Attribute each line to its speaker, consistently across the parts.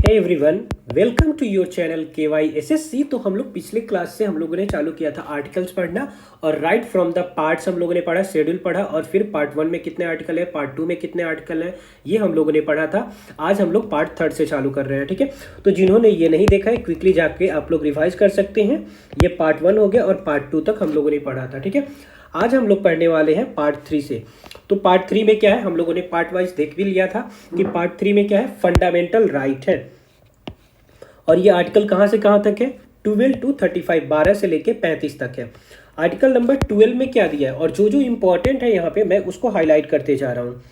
Speaker 1: Hey everyone, welcome to your channel KYSSC। तो हम लोग पिछले क्लास से हम लोगों ने चालू किया था आर्टिकल्स पढ़ना और राइट फ्रॉम द पार्ट्स हम लोगों ने पढ़ा, शेड्यूल पढ़ा और फिर पार्ट 1 में कितने आर्टिकल है, पार्ट 2 में कितने आर्टिकल है, ये हम लोगों ने पढ़ा था। आज हम लोग पार्ट 3 से चालू कर रहे हैं, ठीक है। तो जिन्होंने ये नहीं देखा है क्विकली जाके आप लोग रिवाइज कर सकते हैं। ये पार्ट 1 हो गया और पार्ट 2 तक हम लोगों ने पढ़ा था, ठीक है। आज हम लोग पढ़ने वाले हैं पार्ट 3 से। तो पार्ट 3 में क्या है, हम लोगों ने पार्ट वाइज देख भी लिया था कि पार्ट 3 में क्या है, फंडामेंटल राइट है। और ये आर्टिकल कहाँ से कहाँ तक है, 12 to 35, 12 से लेके 35 तक है। आर्टिकल नंबर 12 में क्या दिया है और जो जो इंपॉर्टेंट है यहाँ पे मैं उसको हाईलाइट करते जा रहा हूँ।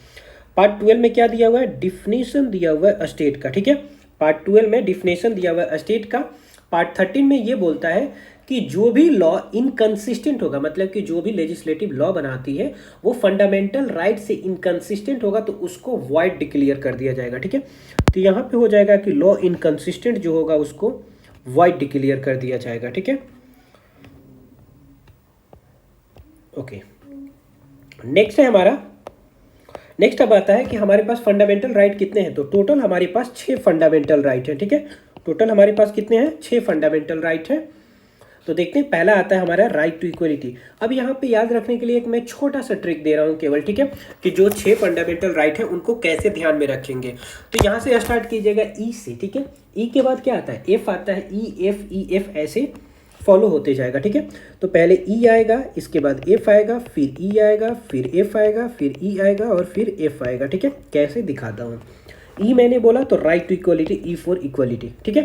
Speaker 1: पार्ट 12 में क्या दिया हुआ है, डिफिनेशन दिया हुआ है स्टेट का, ठीक है। पार्ट 12 में डिफिनेशन दिया हुआ है स्टेट का। पार्ट 13 में ये बोलता है कि जो भी लॉ इनकंसिस्टेंट होगा, मतलब कि जो भी लेजिस्लेटिव लॉ बनाती है वो फंडामेंटल राइट से इनकंसिस्टेंट होगा तो उसको वॉइड डिक्लेयर कर दिया जाएगा, ठीक है। तो यहाँ पे हो जाएगा कि लॉ इनकंसिस्टेंट जो होगा उसको वॉइड डिक्लेयर कर दिया जाएगा, ठीक है। ओके, नेक्स्ट है हमारा, नेक्स्ट अब आता है कि हमारे पास फंडामेंटल राइट कितने हैं। तो टोटल हमारे पास 6 फंडामेंटल राइट है, ठीक है। टोटल हमारे पास कितने हैं, 6 फंडामेंटल राइट है। तो देखते हैं, पहला आता है हमारा राइट टू इक्वलिटी। अब यहाँ पे याद रखने के लिए एक मैं छोटा सा ट्रिक दे रहा हूँ केवल, ठीक है, कि जो 6 फंडामेंटल राइट है उनको कैसे ध्यान में रखेंगे। तो यहाँ से स्टार्ट कीजिएगा ई से, ठीक है। ई के बाद क्या आता है, एफ आता है, ई एफ ऐसे फॉलो होते जाएगा, ठीक है। तो पहले ई आएगा, इसके बाद एफ आएगा, फिर ई आएगा, फिर एफ आएगा, फिर ई आएगा और फिर एफ आएगा, ठीक है। कैसे दिखाता हूँ, ई मैंने बोला तो right to equality, E for equality, ठीक है।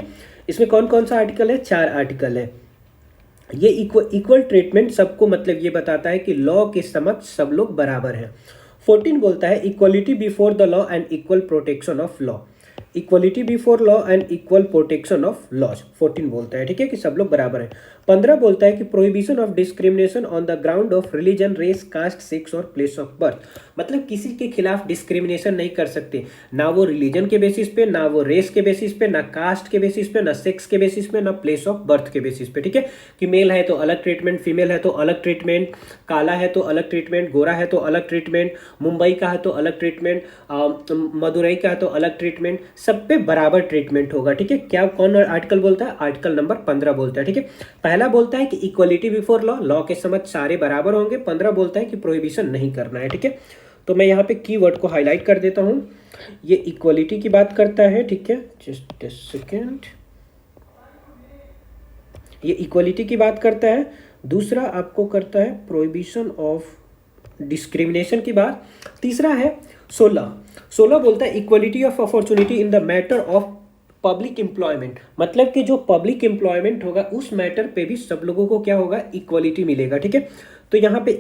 Speaker 1: इसमें कौन कौन सा आर्टिकल है, 4 आर्टिकल है। ये इक्वल ट्रीटमेंट सबको, मतलब ये बताता है कि लॉ के समक्ष सब लोग बराबर हैं। 14 बोलता है equality before the law and equal protection of law, equality before law and equal protection of laws, 14 बोलता है, ठीक है, कि सब लोग बराबर हैं। 15 बोलता है कि prohibition of discrimination on the ground of religion, race, caste, sex और प्लेस ऑफ बर्थ, मतलब किसी के खिलाफ डिस्क्रिमिनेशन नहीं कर सकते, ना वो रिलीजन के बेसिस पे, ना वो रेस के बेसिस पे, ना कास्ट के बेसिस पे, ना सेक्स के बेसिस पे, ना प्लेस ऑफ बर्थ के बेसिस पे, ठीक है। कि मेल है तो अलग ट्रीटमेंट, फीमेल है तो अलग ट्रीटमेंट, काला है तो अलग ट्रीटमेंट, गोरा है तो अलग ट्रीटमेंट, मुंबई का है तो अलग ट्रीटमेंट, मदुरई का है तो अलग ट्रीटमेंट, सब पे बराबर ट्रीटमेंट होगा, ठीक है। क्या कौन आर्टिकल बोलता है, आर्टिकल नंबर 15 बोलता है, ठीक है। पहला बोलता है कि इक्वलिटी बिफोर लॉ, लॉ के समझ सारे बराबर होंगे। 15 बोलता है कि प्रोहिबिशन नहीं करना है, ठीक है। तो मैं यहाँ पे कीवर्ड को हाईलाइट कर देता हूँ। ये इक्वलिटी की बात करता है, ठीक है, जस्ट अ सेकेंड। ये इक्वलिटी की बात करता है। दूसरा आपको करता है प्रोहिबिशन ऑफ डिस्क्रिमिनेशन की बात। तीसरा है 16 बोलता है equality of opportunity in the matter of public employment, मतलब कि जो पब्लिक एम्प्लॉयमेंट होगा उस मैटर पे भी सब लोगों को क्या होगा, इक्वलिटी मिलेगा, ठीक है। तो यहाँ पे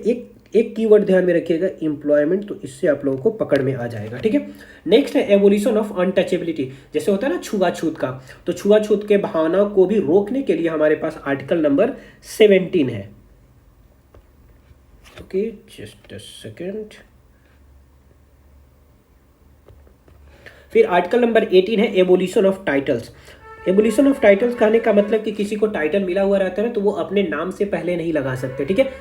Speaker 1: एक कीवर्ड ध्यान में रखिएगा, एम्प्लॉयमेंट, तो इससे आप लोगों को पकड़ में आ जाएगा, ठीक है। नेक्स्ट है एवोल्यूशन ऑफ अनटचेबिलिटी, जैसे होता है ना छुआछूत का, तो छुआछूत के भावना को भी रोकने के लिए हमारे पास आर्टिकल नंबर 17 है। Okay, just a second. फिर आर्टिकल नंबर 18 है abolition of titles. Abolition of titles कहने का मतलब कि किसी को टाइटल मिला हुआ रहता है ना, तो वो अपने नाम से पहले नहीं लगा सकते, ठीक है,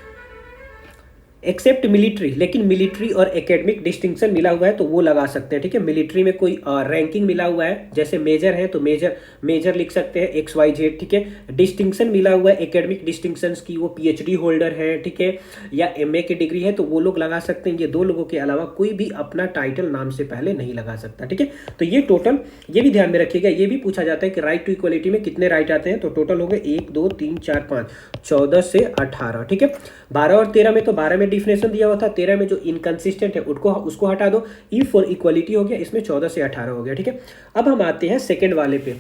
Speaker 1: एक्सेप्ट मिलिट्री। लेकिन मिलिट्री और एकेडमिक डिस्टिंक्शन मिला हुआ है तो वो लगा सकते हैं, ठीक है। मिलिट्री में कोई रैंकिंग मिला हुआ है, जैसे मेजर है तो मेजर लिख सकते हैं XYZ, ठीक है। डिस्टिंक्शन मिला हुआ है एकेडमिक डिस्टिंक्शंस की, वो PhD होल्डर है, ठीक है, या MA की डिग्री है तो वो लोग लगा सकते हैं। ये 2 लोगों के अलावा कोई भी अपना टाइटल नाम से पहले नहीं लगा सकता, ठीक है। तो ये टोटल, ये भी ध्यान में रखिएगा। ये भी पूछा जाता है कि राइट टू इक्वलिटी में कितने राइट आते हैं, तो टोटल हो गए 1 2 3 4 5 14 से 18, ठीक है। 12 और 13 में, तो 12 में डिफिनेशन दिया हुआ था, 13 में जो इनकंसिस्टेंट है उसको हटा दो, ई फॉर इक्वलिटी हो गया, इसमें 14 से 18 हो गया, ठीक है। अब हम आते हैं सेकंड वाले पे,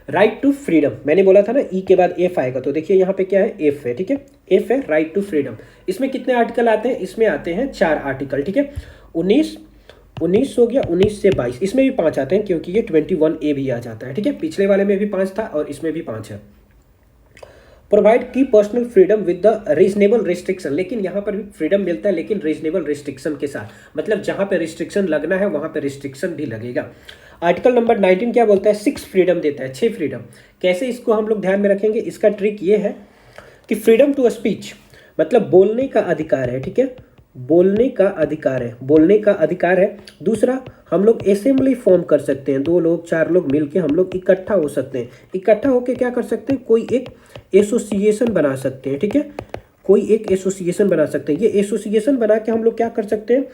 Speaker 1: राइट टू फ्रीडम। मैंने बोला था ना ई के बाद एफ आएगा, तो देखिए यहाँ पे क्या है, एफ है, ठीक है, एफ है राइट टू फ्रीडम। इसमें कितने आर्टिकल आते हैं, इसमें आते हैं 4 आर्टिकल, ठीक है। 19 हो गया, 19 से 22, इसमें भी 5 आते हैं क्योंकि ये 21A भी आ जाता है, ठीक है। पिछले वाले में भी 5 था और इसमें भी 5 है। प्रोवाइड की personal freedom with the reasonable restriction, लेकिन यहाँ पर भी फ्रीडम मिलता है लेकिन रीजनेबल रिस्ट्रिक्शन के साथ, मतलब जहाँ पे रिस्ट्रिक्शन लगना है वहाँ पे रिस्ट्रिक्शन भी लगेगा। आर्टिकल नंबर 19 क्या बोलता है, 6 फ्रीडम देता है, 6 फ्रीडम। कैसे इसको हम लोग ध्यान में रखेंगे, इसका ट्रिक ये है कि फ्रीडम टू स्पीच, मतलब बोलने का अधिकार है, ठीक है, बोलने का अधिकार है, बोलने का अधिकार है। दूसरा, हम लोग असेंबली फॉर्म कर सकते हैं, 2 लोग 4 लोग मिलके हम लोग इकट्ठा हो सकते हैं। इकट्ठा होके क्या कर सकते हैं, कोई एक एसोसिएशन बना सकते हैं, ठीक है, कोई एक एसोसिएशन बना सकते हैं। ये एसोसिएशन बना के हम लोग क्या कर सकते हैं,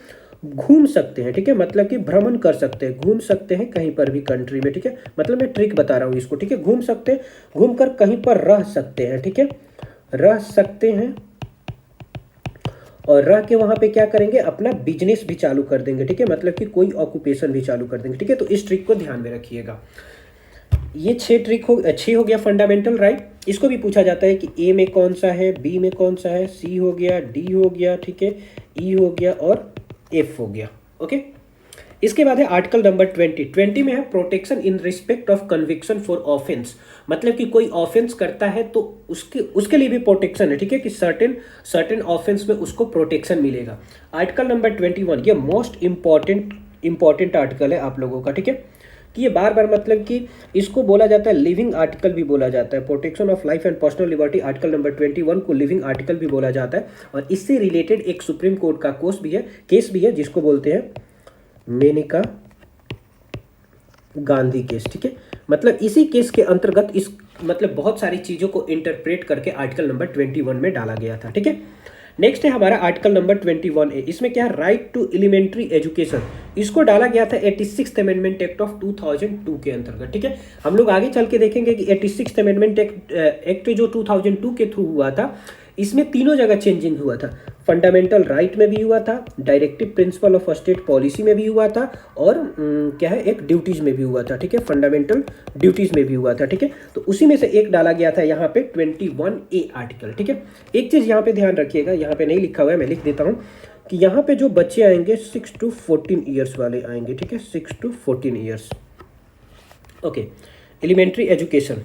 Speaker 1: घूम सकते हैं, ठीक है, मतलब कि भ्रमण कर सकते हैं, घूम सकते हैं कहीं पर भी कंट्री में, ठीक है, मतलब मैं ट्रिक बता रहा हूँ इसको, ठीक है, घूम सकते हैं, घूम कर कहीं पर रह सकते हैं, ठीक है, रह सकते हैं, और रह के वहाँ पे क्या करेंगे, अपना बिजनेस भी चालू कर देंगे, ठीक है, मतलब कि कोई ऑक्यूपेशन भी चालू कर देंगे, ठीक है। तो इस ट्रिक को ध्यान में रखिएगा। ये 6 हो गया फंडामेंटल राइट। इसको भी पूछा जाता है कि ए में कौन सा है, बी में कौन सा है, सी हो गया, डी हो गया, ठीक है, ई हो गया और एफ हो गया। ओके, इसके बाद है आर्टिकल नंबर 20 में है protection in respect of conviction for offence. मतलब कि कोई ऑफेंस करता है तो उसके लिए भी प्रोटेक्शन है, ठीक है, कि सर्टेन ऑफेंस में उसको प्रोटेक्शन मिलेगा। आर्टिकल नंबर 21 ये मोस्ट इंपॉर्टेंट आर्टिकल है आप लोगों का, ठीक है, कि ये बार बार मतलब कि इसको बोला जाता है लिविंग आर्टिकल भी बोला जाता है। Protection of life and personal liberty article number 21 को लिविंग आर्टिकल भी बोला जाता है। और इससे रिलेटेड एक सुप्रीम कोर्ट का केस भी है जिसको बोलते हैं मेनका गांधी केस, ठीक है। मतलब इसी केस के अंतर्गत इस मतलब बहुत सारी चीज़ों को इंटरप्रेट करके आर्टिकल नंबर 21 में डाला गया था, ठीक है। नेक्स्ट है हमारा आर्टिकल नंबर 21A। इसमें क्या है, राइट टू एलिमेंट्री एजुकेशन। इसको डाला गया था 86th अमेंडमेंट एक्ट ऑफ 2002 के अंतर्गत, ठीक है। हम लोग आगे चल के देखेंगे कि 86th अमेंडमेंट एक्ट जो 2002 के थ्रू हुआ था, इसमें तीनों जगह चेंजिंग हुआ था। फंडामेंटल राइट में भी हुआ था, directive principle of state policy में भी हुआ था, और क्या है, एक ड्यूटीज में भी हुआ था, ठीक है, फंडामेंटल ड्यूटीज में भी हुआ था, ठीक है। तो उसी में से एक डाला गया था यहाँ पे 21A आर्टिकल, ठीक है। एक चीज़ यहाँ पे ध्यान रखिएगा, यहाँ पे नहीं लिखा हुआ है, मैं लिख देता हूँ कि यहाँ पे जो बच्चे आएंगे 6 to 14 ईयर्स वाले आएंगे, ठीक है, 6 to 14 years. Okay, elementary education.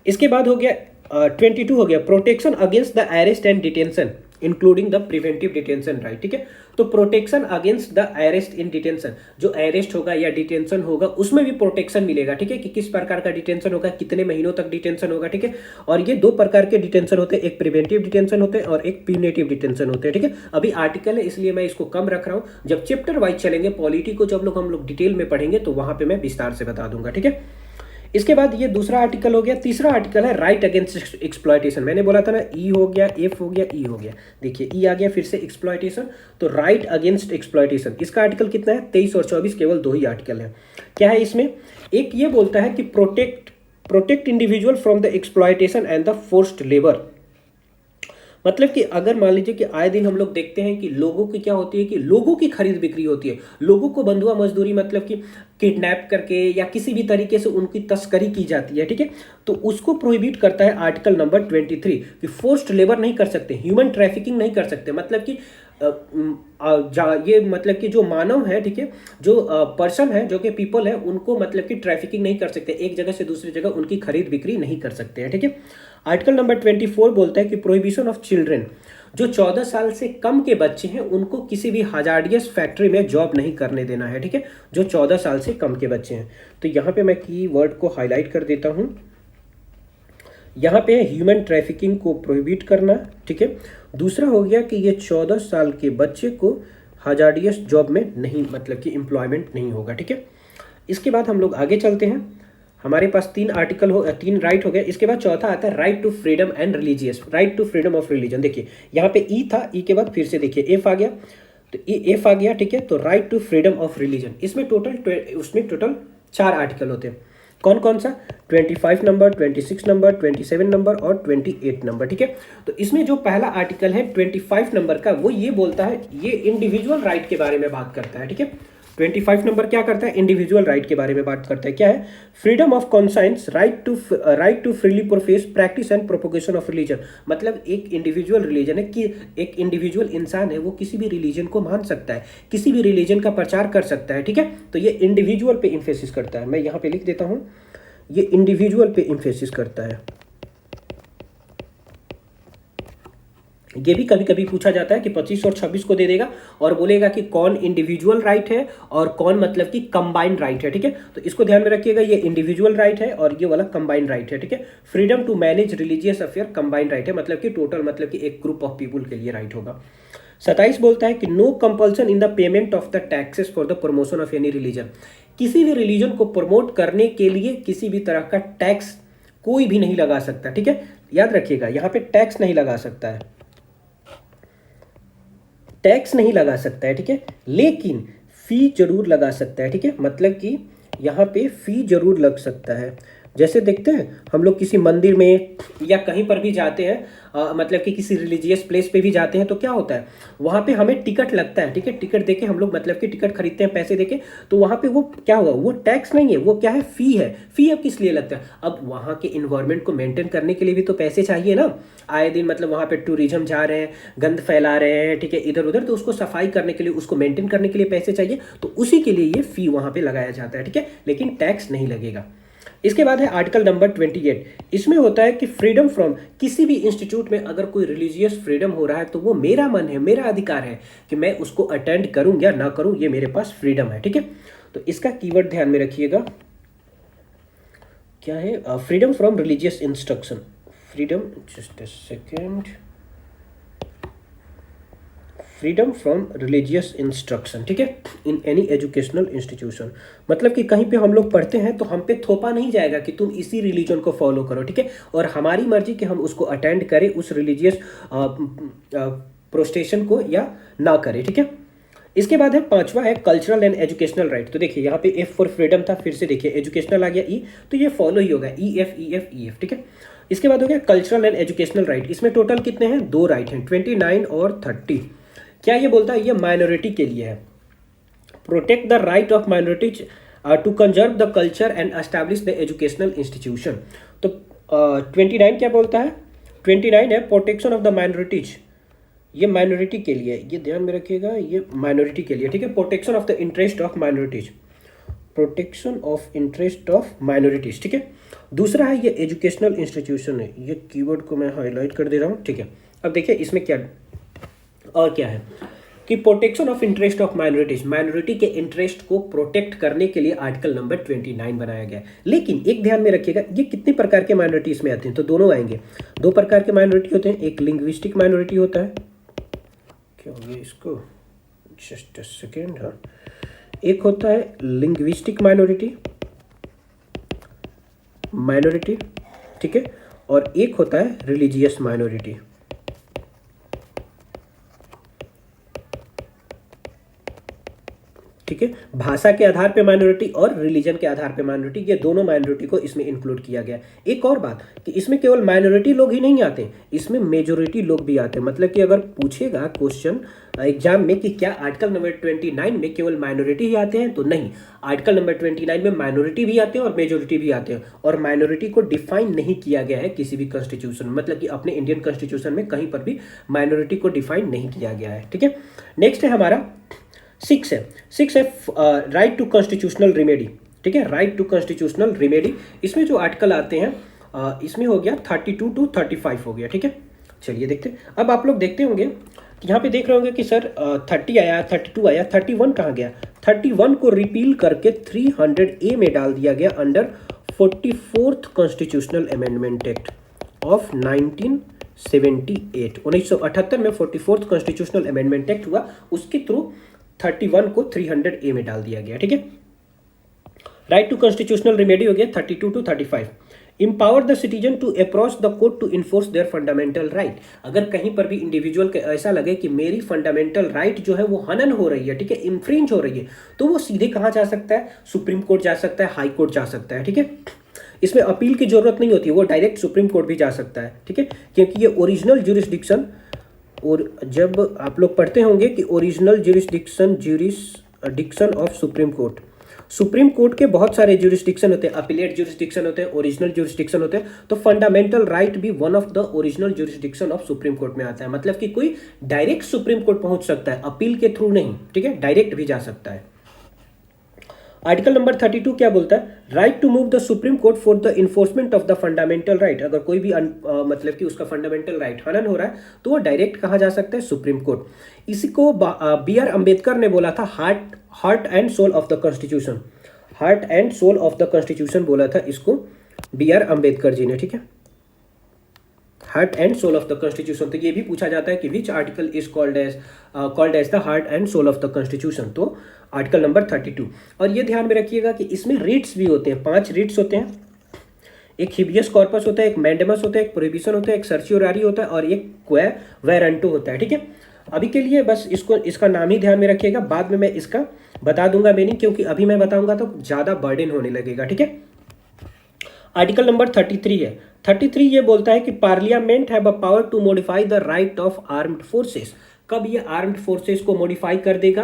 Speaker 1: इसके बाद हो गया 22 हो गया protection against the arrest and detention including the preventive detention right, ठीक है। तो protection against the arrest in detention, जो अरेस्ट होगा या डिटेंशन होगा उसमें भी प्रोटेक्शन मिलेगा, ठीक है, कि किस प्रकार का डिटेंशन होगा, कितने महीनों तक डिटेंशन होगा, ठीक है। और ये 2 प्रकार के डिटेंशन होते हैं, एक प्रिवेंटिव डिटेंशन होते हैं और एक प्यूनेटिव डिटेंशन होते हैं, ठीक है। अभी आर्टिकल है इसलिए मैं इसको कम रख रहा हूँ, जब चैप्टर वाइज चलेंगे पॉलिटी को जब हम लोग डिटेल में पढ़ेंगे तो वहां पर मैं विस्तार से बता दूंगा, ठीक है। इसके बाद ये दूसरा आर्टिकल हो गया। तीसरा आर्टिकल है राइट अगेंस्ट एक्सप्लॉयटेशन। मैंने बोला था ना, ई हो गया, एफ हो गया, ई हो गया, देखिए ई आ गया, फिर से एक्सप्लॉयटेशन, तो राइट अगेंस्ट एक्सप्लॉयटेशन। इसका आर्टिकल कितना है, 23 और 24, केवल 2 ही आर्टिकल है। क्या है इसमें, एक ये बोलता है कि protect individual from the exploitation and the forced labour. मतलब कि अगर मान लीजिए कि आए दिन हम लोग देखते हैं कि लोगों की क्या होती है, कि लोगों की खरीद बिक्री होती है, लोगों को बंधुआ मजदूरी मतलब कि किडनैप करके या किसी भी तरीके से उनकी तस्करी की जाती है, ठीक है। तो उसको प्रोहिबिट करता है आर्टिकल नंबर 23 कि फोर्स्ड लेबर नहीं कर सकते, ह्यूमन ट्रैफिकिंग नहीं कर सकते। मतलब कि ये मतलब कि जो मानव है, ठीक है, जो पर्सन है, जो कि पीपल है, उनको मतलब कि ट्रैफिकिंग नहीं कर सकते, एक जगह से दूसरी जगह उनकी खरीद बिक्री नहीं कर सकते हैं, ठीक है। आर्टिकल नंबर 24 बोलता है कि प्रोहिबिशन ऑफ चिल्ड्रेन, जो 14 साल से कम के बच्चे हैं उनको किसी भी हजार्डियस फैक्ट्री में जॉब नहीं करने देना है, ठीक है, जो 14 साल से कम के बच्चे हैं। तो यहाँ पे मैं की वर्ड को हाईलाइट कर देता हूँ, यहाँ पे ह्यूमन ट्रैफिकिंग को प्रोहिबिट करना, ठीक है। दूसरा हो गया कि ये 14 साल के बच्चे को हजार्डियस जॉब में नहीं, मतलब कि एम्प्लॉयमेंट नहीं होगा, ठीक है। इसके बाद हम लोग आगे चलते हैं, हमारे पास 3 राइट हो गए। इसके बाद चौथा आता है right to freedom and religious, right to freedom of religion. देखिए यहाँ पे ई था, ई के बाद फिर से देखिए एफ आ गया, तो एफ आ गया, ठीक है। तो right to freedom of religion, इसमें टोटल 4 आर्टिकल होते हैं। कौन कौन सा, 25 नंबर, 26 नंबर, 27 नंबर और 28 नंबर, ठीक है। तो इसमें जो पहला आर्टिकल है 25 नंबर का, वो ये बोलता है, ये इंडिविजुअल राइट के बारे में बात करता है, ठीक है। 25 नंबर क्या करता है, इंडिविजुअल राइट के बारे में बात करता है। क्या है, freedom of conscience, right to freely profess, practice and propagation of religion. मतलब एक इंडिविजुअल रिलीजन है, कि एक इंडिविजुअल इंसान है, वो किसी भी रिलीजन को मान सकता है, किसी भी रिलीजन का प्रचार कर सकता है, ठीक है। तो ये इंडिविजुअल पे इंफेसिस करता है, मैं यहाँ पे लिख देता हूँ, ये इंडिविजुअल पे इंफेसिस करता है। ये भी कभी कभी पूछा जाता है कि 25 और 26 को दे देगा और बोलेगा कि कौन इंडिविजुअल राइट है और कौन मतलब कि कंबाइंड राइट है, ठीक है। तो इसको ध्यान में रखिएगा, ये इंडिविजुअल राइट है और ये वाला कंबाइंड राइट है, ठीक है। Freedom to manage religious affair combined right है, मतलब कि टोटल मतलब कि एक ग्रुप ऑफ पीपुल के लिए राइट होगा। 27 बोलता है कि no compulsion in the payment of the taxes for the promotion of any religion. किसी भी रिलीजन को प्रमोट करने के लिए किसी भी तरह का टैक्स कोई भी नहीं लगा सकता, ठीक है, याद रखिएगा यहाँ पे टैक्स नहीं लगा सकता है, टैक्स नहीं लगा सकता है, ठीक है, लेकिन फी जरूर लगा सकता है, ठीक है, मतलब कि यहाँ पे फी जरूर लग सकता है। जैसे देखते हैं हम लोग किसी मंदिर में या कहीं पर भी जाते हैं, मतलब कि किसी रिलीजियस प्लेस पे भी जाते हैं तो क्या होता है वहाँ पे हमें टिकट लगता है, ठीक है, टिकट देके हम लोग मतलब कि टिकट खरीदते हैं पैसे देके, तो वहाँ पे वो क्या होगा, वो टैक्स नहीं है, वो क्या है, फी है। फी अब किस लिए लगता है, अब वहाँ के इन्वायरमेंट को मेंटेन करने के लिए भी तो पैसे चाहिए ना। आए दिन मतलब वहाँ पे टूरिज्म जा रहे हैं, गंद फैला रहे हैं, ठीक है, इधर उधर, तो उसको सफाई करने के लिए, उसको मेंटेन करने के लिए पैसे चाहिए, तो उसी के लिए ये फी वहाँ पे लगाया जाता है, ठीक है, लेकिन टैक्स नहीं लगेगा। इसके बाद है आर्टिकल नंबर 28। इसमें होता है कि फ्रीडम फ्रॉम, किसी भी इंस्टीट्यूट में अगर कोई रिलीजियस फ्रीडम हो रहा है तो वो मेरा मन है, मेरा अधिकार है कि मैं उसको अटेंड करूं या ना करूं, ये मेरे पास फ्रीडम है, ठीक है। तो इसका कीवर्ड ध्यान में रखिएगा, क्या है, freedom from religious instruction, freedom, just a second, freedom from religious instruction, ठीक है, इन एनी एजुकेशनल इंस्टीट्यूशन। मतलब कि कहीं पे हम लोग पढ़ते हैं तो हम पे थोपा नहीं जाएगा कि तुम इसी रिलीजन को फॉलो करो, ठीक है, और हमारी मर्जी कि हम उसको अटेंड करें, उस रिलीजियस प्रोस्टेशन को, या ना करें, ठीक है। इसके बाद है पांचवा है कल्चरल एंड एजुकेशनल राइट। तो देखिए यहाँ पे एफ फॉर फ्रीडम था, फिर से देखिए एजुकेशनल आ गया ई, तो ये फॉलो ही होगा, E F E F E F, ठीक है। इसके बाद हो गया कल्चरल एंड एजुकेशनल राइट। इसमें टोटल कितने हैं, 2 राइट हैं, 29 और 30। क्या ये बोलता है, ये माइनॉरिटी के लिए है, protect the right of minorities to conserve the culture and establish the educational institution. तो 29 क्या बोलता है, 29 है प्रोटेक्शन ऑफ द माइनॉरिटीज, ये माइनॉरिटी के लिए, ये ध्यान में रखिएगा, ये माइनॉरिटी के लिए, ठीक है, protection of the interest of minorities, protection of interest of minorities, ठीक है। दूसरा है ये एजुकेशनल इंस्टीट्यूशन है, ये कीवर्ड को मैं हाईलाइट कर दे रहा हूँ, ठीक है। अब देखिए इसमें क्या और क्या है कि protection of interest of minorities, minority के इंटरेस्ट को प्रोटेक्ट करने के लिए आर्टिकल नंबर 29 बनाया गया है। लेकिन एक ध्यान में रखिएगा, ये कितने प्रकार के माइनॉरिटीज में आते हैं, तो दोनों आएंगे। 2 प्रकार के माइनॉरिटी होते हैं, एक लिंग्विस्टिक माइनॉरिटी होता है, क्या हो गया इसको, जस्ट अ सेकेंड, हाँ, एक होता है लिंग्विस्टिक माइनॉरिटी, ठीक है, और एक होता है रिलीजियस माइनॉरिटी। ठीक है, भाषा के आधार पे माइनॉरिटी और रिलीजन के आधार पे माइनॉरिटी, ये दोनों माइनॉरिटी को इसमें इंक्लूड किया गया। एक और बात कि इसमें केवल माइनॉरिटी लोग ही नहीं आते, इसमें मेजोरिटी लोग भी आते हैं। मतलब कि अगर पूछेगा क्वेश्चन एग्जाम में कि क्या आर्टिकल नंबर 29 में केवल माइनॉरिटी ही आते हैं, तो नहीं, आर्टिकल नंबर 29 में माइनॉरिटी भी आते हैं और मेजोरिटी भी आते हैं। और माइनॉरिटी को डिफाइन नहीं किया गया है किसी भी कॉन्स्टिट्यूशन में, मतलब कि अपने इंडियन कॉन्स्टिट्यूशन में कहीं पर भी माइनॉरिटी को डिफाइन नहीं किया गया है। ठीक है, नेक्स्ट है हमारा 6 है राइट टू कॉन्स्टिट्यूशनल रेमेडी। ठीक है, राइट टू कॉन्स्टिट्यूशनल रेमेडी, इसमें जो आर्टिकल आते हैं इसमें हो गया 32 to 35 हो गया। ठीक है, चलिए देखते हैं। अब आप लोग देखते होंगे कि यहाँ पे देख रहे होंगे कि सर 30 आया, 32 आया, 31 कहाँ गया, 31 को रिपील करके 300A में डाल दिया गया under 44th constitutional amendment act of 1978। 1978 में 44th कॉन्स्टिट्यूशनल अमेंडमेंट एक्ट हुआ, उसके थ्रू 31 को 300A में डाल दिया गया। ठीक है, राइट टू कॉन्स्टिट्यूशनल रेमेडी हो गया 32 to 35। Empower the citizen to approach the court to enforce their fundamental right। अगर कहीं पर भी इंडिविजुअल के ऐसा लगे कि मेरी फंडामेंटल राइट जो है वो हनन हो रही है, ठीक है, इन्फ्रिंज हो रही है, तो वो सीधे कहाँ जा सकता है, सुप्रीम कोर्ट जा सकता है, हाई कोर्ट जा सकता है। ठीक है, इसमें अपील की जरूरत नहीं होती है, वो डायरेक्ट सुप्रीम कोर्ट भी जा सकता है। ठीक है, क्योंकि ये ओरिजिनल ज्यूरिसडिक्शन, और जब आप लोग पढ़ते होंगे कि original jurisdiction of supreme court, supreme court के बहुत सारे ज्यूरिसडिक्शन होते हैं, अपीलेट ज्यूरिसडिक्शन होते हैं, ओरिजिनल ज्यूरिसडिक्शन होते हैं, तो फंडामेंटल राइट भी one of the original jurisdiction of supreme court में आता है। मतलब कि कोई डायरेक्ट सुप्रीम कोर्ट पहुंच सकता है, अपील के थ्रू नहीं। ठीक है, डायरेक्ट भी जा सकता है। आर्टिकल नंबर 32 क्या बोलता है, right to move the Supreme Court for the enforcement of the fundamental right. अगर कोई भी मतलब कि उसका फंडामेंटल राइट हनन हो रहा है तो वो डायरेक्ट कहाँ जा सकता है, सुप्रीम कोर्ट। इसी को B.R. अम्बेडकर ने बोला था heart and soul of the constitution, heart and soul of the constitution बोला था इसको B.R. अम्बेडकर जी ने। ठीक है, heart and soul of the constitution. तो ये भी पूछा जाता है कि which article is called as the heart and soul of the constitution. तो आर्टिकल नंबर 32। और ये ध्यान में रखिएगा कि इसमें रीट्स भी होते हैं, 5 रीट्स होते हैं। एक हिबियस कॉर्पस होता है, एक मैंडेमस होता है, एक प्रोहिबिशन होता है, एक सर्चियोरारी होता है और एक क्वे वेरेंटो होता है। ठीक है, अभी के लिए बस इसका नाम ही ध्यान में रखिएगा, बाद में मैं इसका बता दूंगा मीनिंग, क्योंकि अभी मैं बताऊंगा तो ज़्यादा बर्डन होने लगेगा। ठीक है, आर्टिकल नंबर 33 है। 33 ये बोलता है कि parliament have a power to modify the right of armed forces. कब ये आर्म्ड फोर्सेस को मॉडिफाई कर देगा?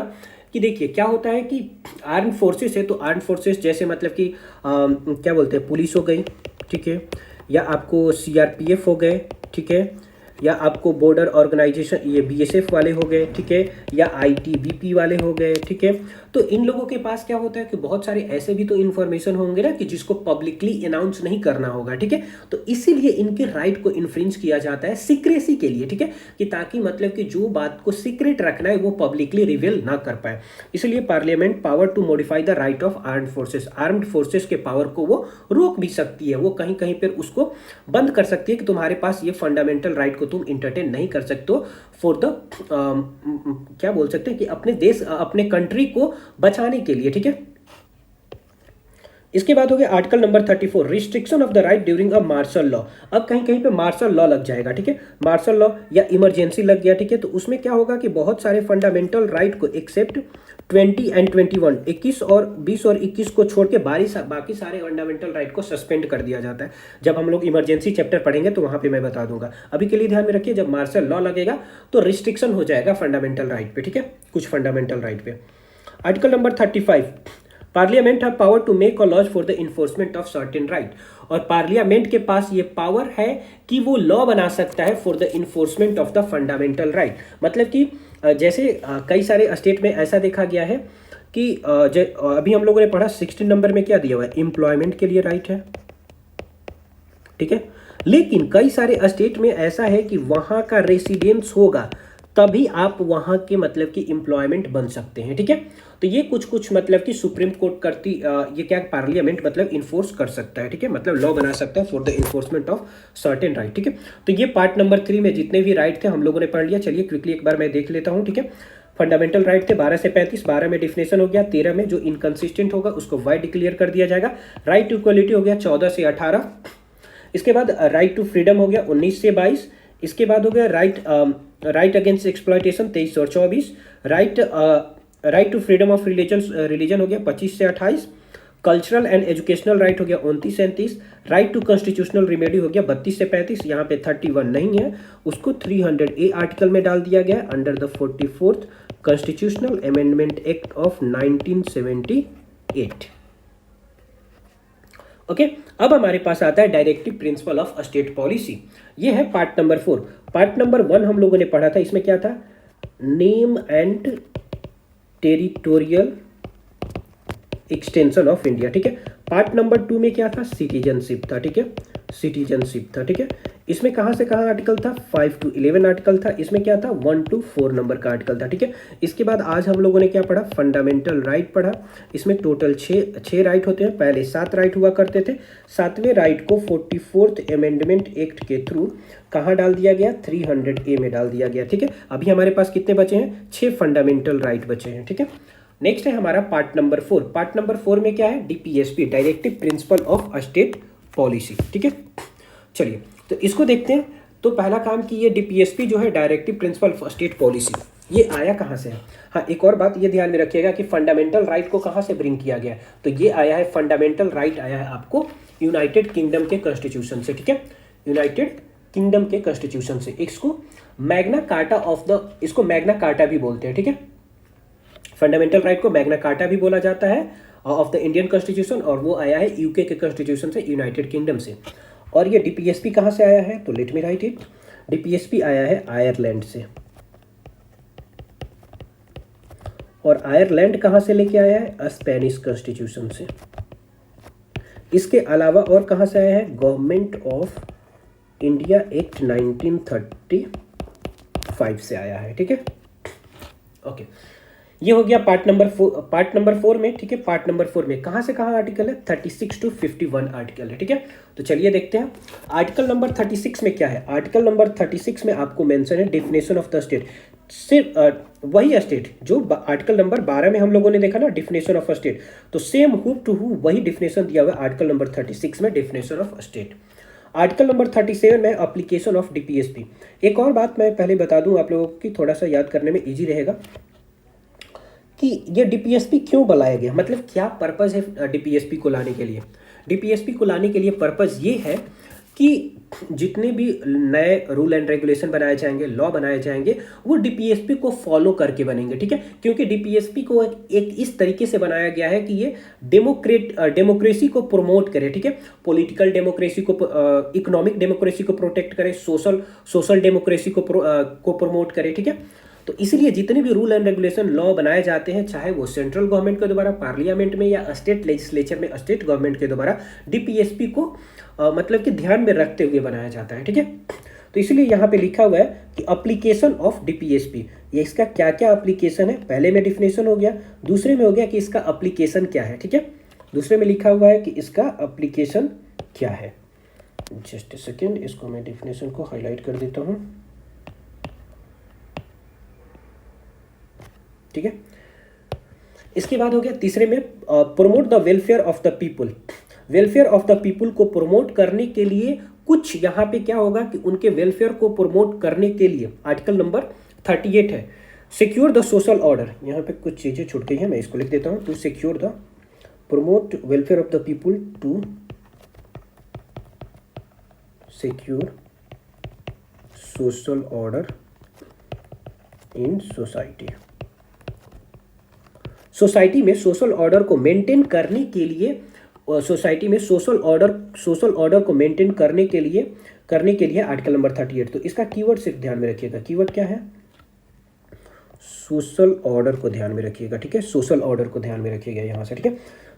Speaker 1: कि देखिए क्या होता है कि आर्म्ड फोर्सेस है तो आर्म्ड फोर्सेस जैसे मतलब कि क्या बोलते हैं, पुलिस हो गई, ठीक है, या आपको सीआरपीएफ हो गए, ठीक है, या आपको बॉर्डर ऑर्गेनाइजेशन ये बीएसएफ वाले हो गए, ठीक है, या आईटीबीपी वाले हो गए, ठीक है। तो इन लोगों के पास क्या होता है कि बहुत सारे ऐसे भी तो इन्फॉर्मेशन होंगे ना कि जिसको पब्लिकली अनाउंस नहीं करना होगा, ठीक है। तो इसीलिए इनके राइट को इन्फ्रिंज किया जाता है सीक्रेसी के लिए, ठीक है, कि ताकि मतलब कि जो बात को सीक्रेट रखना है वो पब्लिकली रिवील ना कर पाए। इसलिए parliament power to modify the right of armed forces, armed forces के पावर को वो रोक भी सकती है, वो कहीं कहीं पर उसको बंद कर सकती है कि तुम्हारे पास ये फंडामेंटल राइट तुम इंटरटेन नहीं कर सकते हो फॉर द क्या बोल सकते हैं कि अपने देश अपने कंट्री को बचाने के लिए, ठीक है। इसके बाद हो गया article number 34, restriction of the right during a martial law. अब कहीं कहीं पे मार्शल लॉ लग जाएगा, ठीक है, मार्शल लॉ या इमरजेंसी लग गया, ठीक है। तो उसमें क्या होगा कि बहुत सारे फंडामेंटल राइट को एक्सेप्ट 20 एंड 21, 21 और 20 और 21 को छोड़ के बाकी सारे फंडामेंटल राइट को सस्पेंड कर दिया जाता है। जब हम लोग इमरजेंसी चैप्टर पढ़ेंगे तो वहां पे मैं बता दूंगा। अभी के लिए ध्यान में रखिए, जब मार्शल लॉ लगेगा तो रिस्ट्रिक्शन हो जाएगा फंडामेंटल राइट पे, ठीक है, कुछ फंडामेंटल राइट पे। Article number 35, parliament have power to make a laws for the enforcement of certain right. और पार्लियामेंट के पास ये पावर है कि वो लॉ बना सकता है for the enforcement of the fundamental right. मतलब कि जैसे कई सारे स्टेट में ऐसा देखा गया है कि अभी हम लोगों ने पढ़ा 16 नंबर में क्या दिया हुआ है, एम्प्लॉयमेंट के लिए राइट है, ठीक है। लेकिन कई सारे स्टेट में ऐसा है कि वहां का रेसिडेंस होगा तभी आप वहां के मतलब कि एम्प्लॉयमेंट बन सकते हैं, ठीक है। तो ये कुछ मतलब कि सुप्रीम कोर्ट करती ये क्या पार्लियामेंट मतलब इन्फोर्स कर सकता है, ठीक है, मतलब लॉ बना सकता है for the enforcement of certain right, ठीक है। तो ये पार्ट नंबर 3 में जितने भी राइट थे हम लोगों ने पढ़ लिया। चलिए क्विकली एक बार मैं देख लेता हूँ, ठीक है। फंडामेंटल राइट थे 12 से 35, 12 में डिफिनेशन हो गया, 13 में जो इनकंसिस्टेंट होगा उसको वाइड डिक्लेयर कर दिया जाएगा। राइट टू इक्वलिटी हो गया 14 से 18। इसके बाद राइट टू फ्रीडम हो गया 19 से 22। इसके बाद हो गया राइट अगेंस्ट एक्सप्लॉयटेशन 23 और 24। Right to freedom of religion हो गया 25 से 28। कल्चरल एंड एजुकेशनल राइट हो गया 29 से 39। राइट टू कॉन्स्टिट्यूशनल रिमेडी हो गया 32 से 35। यहाँ पे 31 नहीं है, उसको 300A आर्टिकल में डाल दिया गया under the 44th constitutional amendment act of 1978। Okay, अब हमारे पास आता है directive principle of state policy. ये है पार्ट नंबर 4। पार्ट नंबर 1 हम लोगों ने पढ़ा था, इसमें क्या था, name and territorial extension of India, ठीक है। पार्ट नंबर 2 में क्या था, सिटीजनशिप था, ठीक है, सिटीजनशिप था, ठीक है। इसमें कहाँ से कहाँ आर्टिकल था, 5 to 11 आर्टिकल था। इसमें क्या था, 1 to 4 नंबर का आर्टिकल था, ठीक है। इसके बाद आज हम लोगों ने क्या पढ़ा, फंडामेंटल राइट पढ़ा। इसमें टोटल 6 राइट होते हैं, पहले 7 राइट हुआ करते थे। 7वें राइट को 44th अमेंडमेंट एक्ट के थ्रू कहाँ डाल दिया गया, 300A में डाल दिया गया, ठीक है। अभी हमारे पास कितने बचे हैं, 6 फंडामेंटल राइट बचे हैं, ठीक है। नेक्स्ट है हमारा पार्ट नंबर 4। पार्ट नंबर 4 में क्या है, DPSP, directive principle of state policy, ठीक है। चलिए तो इसको देखते हैं। तो पहला काम कि ये डीपीएसपी जो है directive principle of state policy, ये आया कहाँ से है। हाँ, एक और बात ये ध्यान में रखिएगा कि फंडामेंटल राइट को कहाँ से ब्रिंग किया गया, तो ये आया है फंडामेंटल राइट आया है आपको यूनाइटेड किंगडम के कॉन्स्टिट्यूशन से, ठीक है, यूनाइटेड किंगडम के कॉन्स्टिट्यूशन से। इसको मैग्ना कार्टा इसको मैग्ना कार्टा भी बोलते हैं, ठीक है। फंडामेंटल राइट को मैग्ना कार्टा भी बोला जाता है ऑफ द इंडियन कॉन्स्टिट्यूशन, और वो आया है यूके के कॉन्स्टिट्यूशन से, यूनाइटेड किंगडम से। और ये डीपीएसपी कहाँ से आया है, तो let me right it. DPSP आया है आयरलैंड से, और आयरलैंड कहाँ से लेके आया है, स्पेनिश कॉन्स्टिट्यूशन से। इसके अलावा और कहाँ से आया है, गवर्नमेंट ऑफ इंडिया एक्ट 1935 से आया है, ठीक है। ओके, ये हो गया पार्ट नंबर 4 में, ठीक है। पार्ट नंबर 4 में कहाँ से कहाँ आर्टिकल है, 36 to 51 आर्टिकल है, ठीक है। तो चलिए देखते हैं आर्टिकल नंबर 36 में क्या है। आर्टिकल नंबर 36 में आपको मेंशन है डेफिनेशन ऑफ द स्टेट। सिर्फ वही स्टेट जो आर्टिकल नंबर 12 में हम लोगों ने देखा ना डेफिनेशन ऑफ स्टेट, तो सेम हु टू हु वही डेफिनेशन दिया हुआ है आर्टिकल नंबर 36 में, definition of state. Article number 37 में एप्लीकेशन ऑफ डीपीएसपी। एक और बात मैं पहले बता दूं आप लोगों की, थोड़ा सा याद करने में इजी रहेगा कि ये डीपीएसपी क्यों बनाया गया, मतलब क्या पर्पज़ है डीपीएसपी को लाने के लिए। डीपीएसपी को लाने के लिए पर्पज़ ये है कि जितने भी नए रूल एंड रेगुलेशन बनाए जाएंगे, लॉ बनाए जाएंगे, वो डीपीएसपी को फॉलो करके बनेंगे, ठीक है। क्योंकि डीपीएसपी को एक इस तरीके से बनाया गया है कि ये डेमोक्रेसी को प्रमोट करे, ठीक है। पॉलिटिकल डेमोक्रेसी को, इकोनॉमिक डेमोक्रेसी को प्रोटेक्ट करे, सोशल डेमोक्रेसी को प्रमोट करे, ठीक है। तो इसलिए जितने भी रूल एंड रेगुलेशन लॉ बनाए जाते हैं, चाहे वो सेंट्रल गवर्नमेंट के द्वारा पार्लियामेंट में या स्टेट लेजिस्लेचर में स्टेट गवर्नमेंट के द्वारा, डीपीएसपी को मतलब कि ध्यान में रखते हुए बनाया जाता है, ठीक है। तो इसलिए यहाँ पे लिखा हुआ है कि एप्लीकेशन ऑफ डीपीएसपी, ये इसका क्या क्या एप्लीकेशन है। पहले में डिफिनेशन हो गया, दूसरे में हो गया कि इसका एप्लीकेशन क्या है, ठीक है। दूसरे में लिखा हुआ है कि इसका एप्लीकेशन क्या है। जस्ट ए सेकेंड, इसको मैं डिफिनेशन को हाईलाइट कर देता हूँ, ठीक है। इसके बाद हो गया तीसरे में promote the welfare of the people. Welfare of the people को प्रमोट करने के लिए कुछ यहाँ पे क्या होगा कि उनके वेलफेयर को प्रमोट करने के लिए आर्टिकल नंबर 38 है, सिक्योर द सोशल ऑर्डर। यहाँ पे कुछ चीज़ें छूट गई हैं, मैं इसको लिख देता हूँ। To secure the promote welfare of the people, to secure social order in society. Society में सोशल ऑर्डर को मेंटेन करने के लिए, सोसाइटी में सोशल ऑर्डर को मेंटेन करने के लिए आर्टिकल नंबर 38। तो इसका कीवर्ड सिर्फ ध्यान में रखिएगा, कीवर्ड क्या है, सोशल ऑर्डर को ध्यान में रखिएगा, ठीक है। सोशल ऑर्डर को ध्यान में रखिएगा यहाँ से, ठीक है।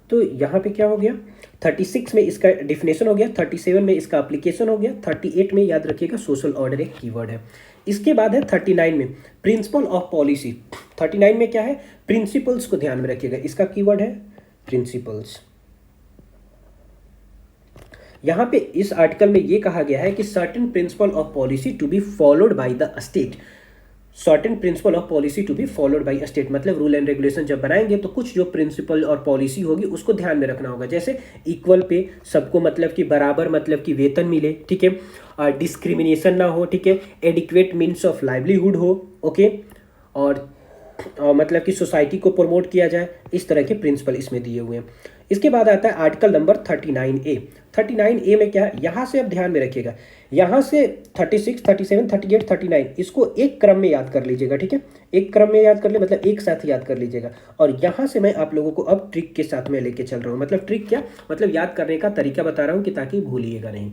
Speaker 1: तो यहाँ पे क्या हो गया, 36 में इसका डिफिनेशन हो गया, 37 में इसका एप्लीकेशन हो गया, 38 में याद रखिएगा सोशल ऑर्डर एक कीवर्ड है। इसके बाद है 39 में प्रिंसिपल ऑफ पॉलिसी। 39 में क्या है, प्रिंसिपल्स को ध्यान में रखिएगा, इसका कीवर्ड है प्रिंसिपल्स। यहाँ पे इस आर्टिकल में ये कहा गया है कि certain principle of policy to be followed by the state. Certain principle of policy to be followed by state, मतलब रूल एंड रेगुलेशन जब बनाएंगे तो कुछ जो प्रिंसिपल और पॉलिसी होगी उसको ध्यान में रखना होगा। जैसे इक्वल पे, सबको मतलब कि बराबर मतलब कि वेतन मिले, ठीक है। डिस्क्रिमिनेशन ना हो, ठीक है। एडिक्वेट मीन्स ऑफ लाइवलीहुड हो, ओके। और मतलब कि सोसाइटी को प्रमोट किया जाए, इस तरह के प्रिंसिपल इसमें दिए हुए हैं। इसके बाद आता है आर्टिकल नंबर 39A। 39A में क्या है, यहाँ से अब ध्यान में रखिएगा, यहाँ से 36, 37, 38, 39 इसको एक क्रम में याद कर लीजिएगा, ठीक है। एक क्रम में याद कर ले, मतलब एक साथ याद कर लीजिएगा। और यहाँ से मैं आप लोगों को अब ट्रिक के साथ में लेके चल रहा हूँ। मतलब ट्रिक क्या, मतलब याद करने का तरीका बता रहा हूँ कि ताकि भूलिएगा नहीं।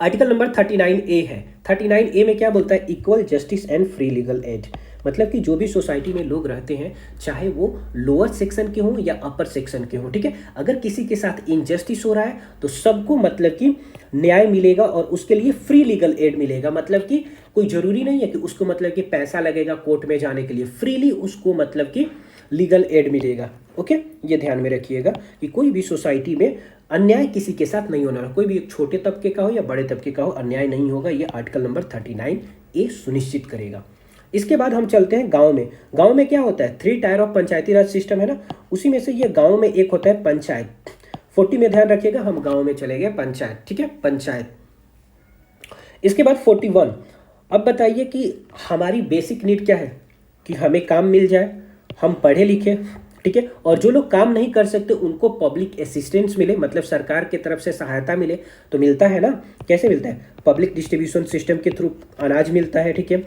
Speaker 1: आर्टिकल नंबर 39A है। 39A में क्या बोलता है, equal justice and free legal aid. मतलब कि जो भी सोसाइटी में लोग रहते हैं, चाहे वो लोअर सेक्शन के हों या अपर सेक्शन के हों, ठीक है, अगर किसी के साथ इनजस्टिस हो रहा है तो सबको मतलब कि न्याय मिलेगा और उसके लिए फ्री लीगल एड मिलेगा। मतलब कि कोई ज़रूरी नहीं है कि उसको मतलब कि पैसा लगेगा कोर्ट में जाने के लिए, फ्रीली उसको मतलब कि लीगल एड मिलेगा, ओके। ये ध्यान में रखिएगा कि कोई भी सोसाइटी में अन्याय किसी के साथ नहीं होना, कोई भी एक छोटे तबके का हो या बड़े तबके का हो, अन्याय नहीं होगा। ये आर्टिकल नंबर 39A सुनिश्चित करेगा। इसके बाद हम चलते हैं गांव में। गांव में क्या होता है, 3 tyre of Panchayati Raj system है ना, उसी में से ये गांव में एक होता है पंचायत। 40 में ध्यान रखिएगा, हम गांव में चले गए पंचायत, ठीक है, पंचायत। इसके बाद 41। अब बताइए कि हमारी बेसिक नीड क्या है, कि हमें काम मिल जाए, हम पढ़े लिखे, ठीक है, और जो लोग काम नहीं कर सकते उनको पब्लिक असिस्टेंस मिले, मतलब सरकार की तरफ से सहायता मिले। तो मिलता है ना, कैसे मिलता है, पब्लिक डिस्ट्रीब्यूशन सिस्टम के थ्रू अनाज मिलता है, ठीक है।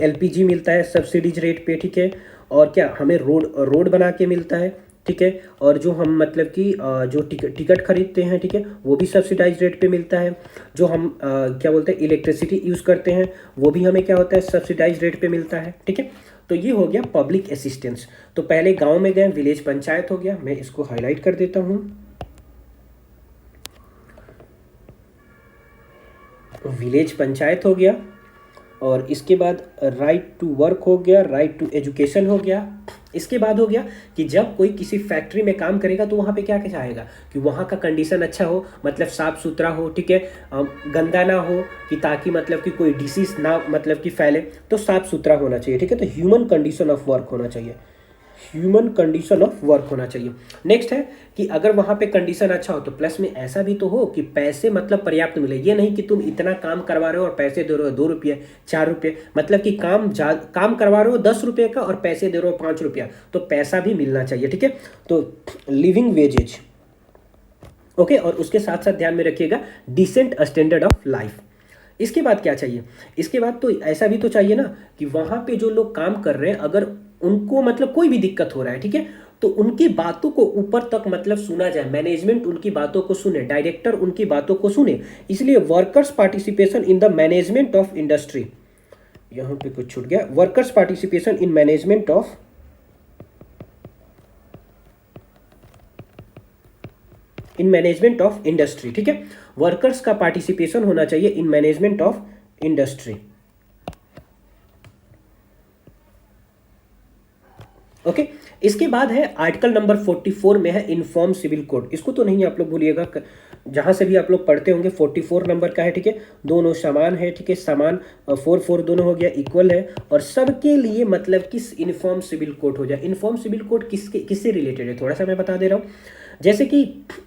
Speaker 1: LPG मिलता है सब्सिडीज रेट पे, ठीक है। और क्या हमें रोड बना के मिलता है, ठीक है। और जो हम मतलब कि जो टिकट खरीदते हैं, ठीक है, वो भी सब्सिडाइज रेट पे मिलता है। जो हम क्या बोलते हैं इलेक्ट्रिसिटी यूज़ करते हैं, वो भी हमें क्या होता है सब्सिडाइज रेट पे मिलता है, ठीक है। तो ये हो गया पब्लिक असिस्टेंस। तो पहले गांव में गए, विलेज पंचायत हो गया, मैं इसको हाईलाइट कर देता हूँ, विलेज पंचायत हो गया। और इसके बाद राइट टू वर्क हो गया, राइट टू एजुकेशन हो गया। इसके बाद हो गया कि जब कोई किसी फैक्ट्री में काम करेगा तो वहाँ पे क्या क्या चाहेगा कि वहाँ का कंडीशन अच्छा हो, मतलब साफ़ सुथरा हो, ठीक है, गंदा ना हो, कि ताकि मतलब कि कोई डिसीज़ ना मतलब कि फैले, तो साफ़ सुथरा होना चाहिए, ठीक है। तो ह्यूमन कंडीशन ऑफ वर्क होना चाहिए, ह्यूमन कंडीशन ऑफ वर्क होना चाहिए। नेक्स्ट है कि अगर वहाँ पे कंडीशन अच्छा हो तो प्लस में ऐसा भी तो हो कि पैसे मतलब पर्याप्त मिले। ये नहीं कि तुम इतना काम करवा रहे हो और पैसे दे रहे हो 2 रुपये 4 रुपये, मतलब कि काम करवा रहे हो 10 रुपये का और पैसे दे रहे हो 5 रुपया, तो पैसा भी मिलना चाहिए, ठीक है। तो लिविंग वेजेज, ओके। और उसके साथ साथ ध्यान में रखिएगा डिसेंट स्टैंडर्ड ऑफ लाइफ। इसके बाद क्या चाहिए, इसके बाद तो ऐसा भी तो चाहिए ना कि वहाँ पे जो लोग काम कर रहे हैं अगर उनको मतलब कोई भी दिक्कत हो रहा है, ठीक है, तो उनकी बातों को ऊपर तक मतलब सुना जाए, मैनेजमेंट उनकी बातों को सुने, डायरेक्टर उनकी बातों को सुने। इसलिए workers participation in the management of industry, यहाँ पे कुछ छूट गया, workers participation in management of industry, ठीक है। वर्कर्स का पार्टिसिपेशन होना चाहिए in management of industry, okay. इसके बाद है आर्टिकल नंबर 44 में है इन्फॉर्म सिविल कोड। इसको तो नहीं आप लोग भूलिएगा, जहां से भी आप लोग पढ़ते होंगे 44 नंबर का है, ठीक है। दोनों समान है, ठीक है, समान 4 दोनों हो गया, इक्वल है, और सबके लिए मतलब किस इन्फॉर्म सिविल कोड हो जाए। इन्फॉर्म सिविल कोड किससे रिलेटेड है थोड़ा सा मैं बता दे रहा हूँ। जैसे कि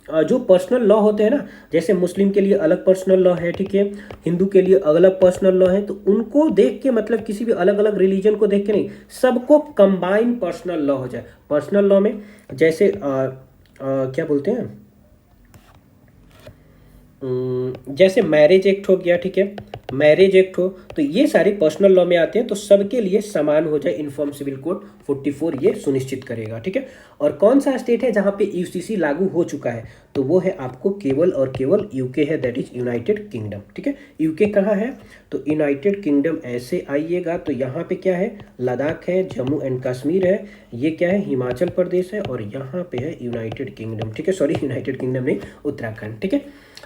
Speaker 1: जो पर्सनल लॉ होते हैं ना, जैसे मुस्लिम के लिए अलग पर्सनल लॉ है, ठीक है, हिंदू के लिए अलग पर्सनल लॉ है, तो उनको देख के मतलब किसी भी अलग अलग रिलीजन को देख के नहीं, सबको कंबाइन पर्सनल लॉ हो जाए। पर्सनल लॉ में जैसे क्या बोलते हैं, जैसे मैरिज एक्ट हो गया, ठीक है, मैरिज एक्ट हो, तो ये सारे पर्सनल लॉ में आते हैं, तो सबके लिए समान हो जाए इन्फॉर्म सिविल कोड 44 ये सुनिश्चित करेगा, ठीक है। और कौन सा स्टेट है जहां पे यूसीसी लागू हो चुका है, तो वो है आपको केवल और केवल यूके है, दैट इज यूनाइटेड किंगडम, ठीक है। यूके कहाँ है, तो यूनाइटेड किंगडम ऐसे आइएगा तो यहाँ पे क्या है, लद्दाख है, जम्मू एंड कश्मीर है, ये क्या है, हिमाचल प्रदेश है, और यहाँ पे है यूनाइटेड किंगडम, ठीक है, सॉरी यूनाइटेड किंगडम नहीं, उत्तराखंड, ठीक है।